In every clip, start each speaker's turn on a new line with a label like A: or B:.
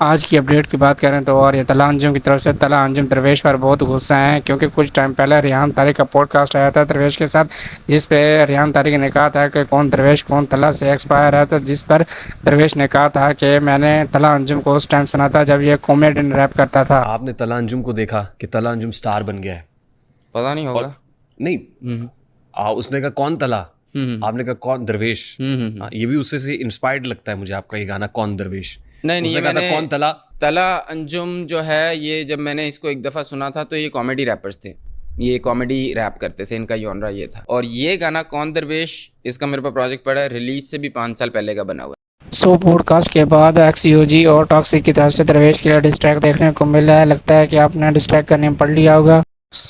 A: आज की अपडेट की बात करें तो और ये तला अंजुम की तरफ से तला अंजुम दरवेश पर बहुत गुस्सा हैं क्योंकि कुछ टाइम पहले रेहान तारिक का पॉडकास्ट आया था दरवेश के साथ, जिस पे रेहान तारिक ने कहा था कि कौन दरवेश कौन तला से एक्सपायर है। तो जिस पर दरवेश ने कहा था कि मैंने तला अंजुम को उस टाइम सुना था जब ये कॉमेडियन रैप करता था।
B: आपने तला अंजुम को देखा कि तला अंजुम स्टार बन गया है?
C: पता नहीं होगा।
B: नहीं, उसने कहा कौन तला, आपने कहा कौन दरवेश। ये भी उससे से इंस्पायर्ड लगता है मुझे आपका ये गाना कौन दरवेश।
C: नहीं,
B: उसने
C: ये
B: कहा था
C: मैंने
B: कौन तला।
C: तला अंजुम जो है, ये जब मैंने इसको एक दफ़ा सुना था तो ये कॉमेडी रैपर्स थे, ये कॉमेडी रैप करते थे, इनका जॉनरा ये था। और ये गाना कौन दरवेश, इसका मेरे पास प्रोजेक्ट पड़ा है, रिलीज से भी 5 साल पहले का बना हुआ है।
A: सो पॉडकास्ट के बाद XUG और टॉक्सिक की तरफ से दरवेश के लिए डिस्ट्रैक देखने को मिला है। लगता है कि आपने डिस्ट्रैक करने में पढ़ लिया होगा।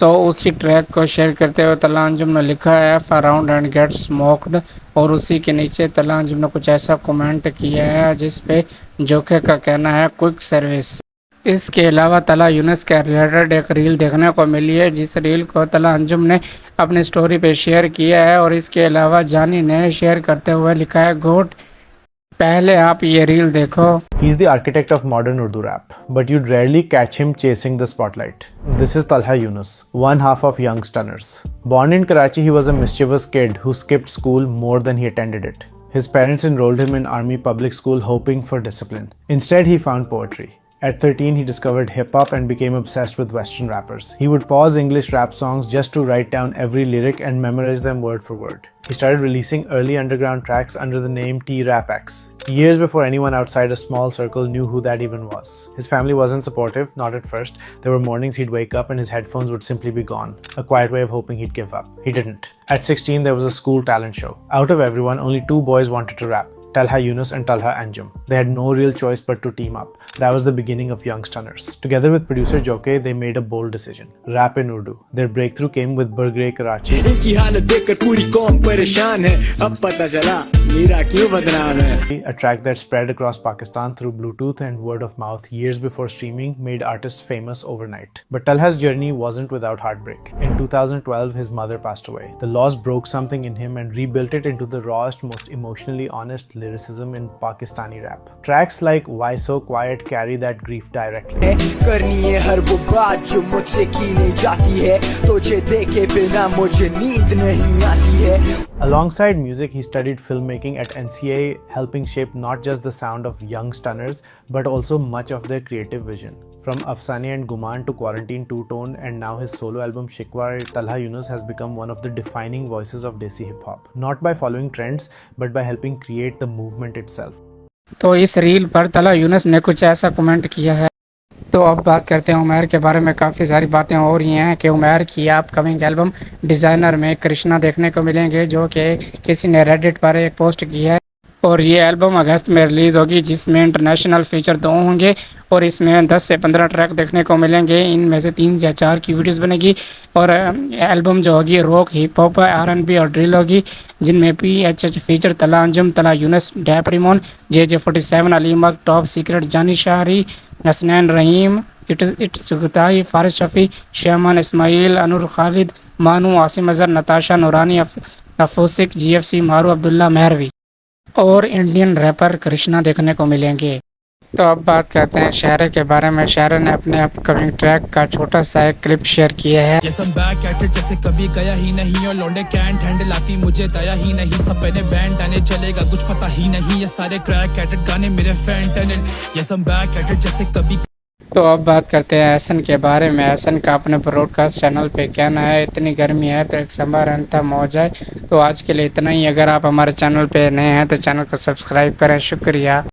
A: उसी ट्रैक को शेयर करते हुए तला अंजुम ने लिखा है F around and get smoked, और उसी के नीचे तला अंजुम ने कुछ ऐसा कमेंट किया है जिस पे जोखे का कहना है क्विक सर्विस। इसके अलावा तला यूनुस के रिलेटेड एक रील देखने को मिली है, जिस रील को तला अंजुम ने अपनी स्टोरी पे शेयर किया है। और इसके अलावा जानी ने शेयर करते हुए लिखा है गोट, पहले आप ये रील देखो।
D: He's the architect of modern Urdu rap, but you'd rarely catch him chasing the spotlight. This is Talha Yunus, one half of Young Stunners. Born in Karachi, he was a mischievous kid who skipped school more than he attended it. His parents enrolled him in army public school hoping for discipline. Instead, he found poetry. At 13, he discovered hip-hop and became obsessed with Western rappers. He would pause English rap songs just to write down every lyric and memorize them word for word. He started releasing early underground tracks under the name T-Rap-X, years before anyone outside a small circle knew who that even was. His family wasn't supportive, not at first. There were mornings he'd wake up and his headphones would simply be gone, a quiet way of hoping he'd give up. He didn't. At 16, there was a school talent show. Out of everyone, only 2 boys wanted to rap. Talha Yunus and Talha Anjum. They had no real choice but to team up. That was the beginning of Young Stunners. Together with producer Joke, they made a bold decision. Rap in Urdu. Their breakthrough came with Burgre Karachi. A track that spread across Pakistan through Bluetooth and word of mouth years before streaming made artists famous overnight. But Talha's journey wasn't without heartbreak. In 2012, his mother passed away. The loss broke something in him and rebuilt it into the rawest, most emotionally honest lyricism in Pakistani rap. Tracks like Why So Quiet carry that grief directly. Alongside music, he studied filmmaking at NCA, helping shape not just the sound of Young Stunners, but also much of their creative vision. From Afsane and Guman to Quarantine Two-Tone and now his solo album Shikwa, Talha Yunus has become one of the defining voices of Desi hip-hop. Not by following trends, but by helping create the movement itself.
A: तो इस reel पर तला यूनुस ने कुछ ऐसा comment किया है। तो अब बात करते हैं उमैर के बारे में। काफ़ी सारी बातें हो रही हैं कि उमैर की अपकमिंग एल्बम डिज़ाइनर में कृष्णा देखने को मिलेंगे, जो कि किसी ने रेडिट पर एक पोस्ट की है। और ये एल्बम अगस्त में रिलीज़ होगी, जिसमें इंटरनेशनल फीचर 2 होंगे और इसमें 10 से 15 ट्रैक देखने को मिलेंगे। इनमें से 3 या 4 की वीडियोस बनेगी। और एल्बम जो होगी रॉक, हिप हॉप, R&B और ड्रिल होगी, जिनमें PH फीचर तला अंजुम, तला यूनुस, डैप रिमोन, JJ47, अली मक, टॉप सीक्रेट, जानी शाहरी, हसनैन रहीम, इट्स चुगताई, फारिस शफ़ी, शेमान इस्माइल, अनूर खालिद, मानू, आसिम अजहर, नताशा नूरानी, अफूसिक, GFC, मारू अब्दुल्ला, मेहरवी और इंडियन रैपर कृष्णा देखने को मिलेंगे। तो अब बात करते हैं शहर के बारे में। शहर ने अपने अपकमिंग ट्रैक का छोटा सा एक क्लिप शेयर किया है।
E: ये सब बैक एट इट जैसे कभी गया ही नहीं, और लौंडे कैंट हैंडल आती मुझे दया ही नहीं, सब पहले बैंड आने चलेगा कुछ पता ही नहीं, ये सारे क्रैक एट इट गाने मेरे फैंटन, ये सब बैक एट इट जैसे कभी।
A: तो अब बात करते हैं एहसन के बारे में। एहसन का अपने ब्रॉडकास्ट चैनल पे कहना है इतनी गर्मी है तो एक समर अंतम हो जाए। तो आज के लिए इतना ही। अगर आप हमारे चैनल पे नए हैं तो चैनल को सब्सक्राइब करें। शुक्रिया।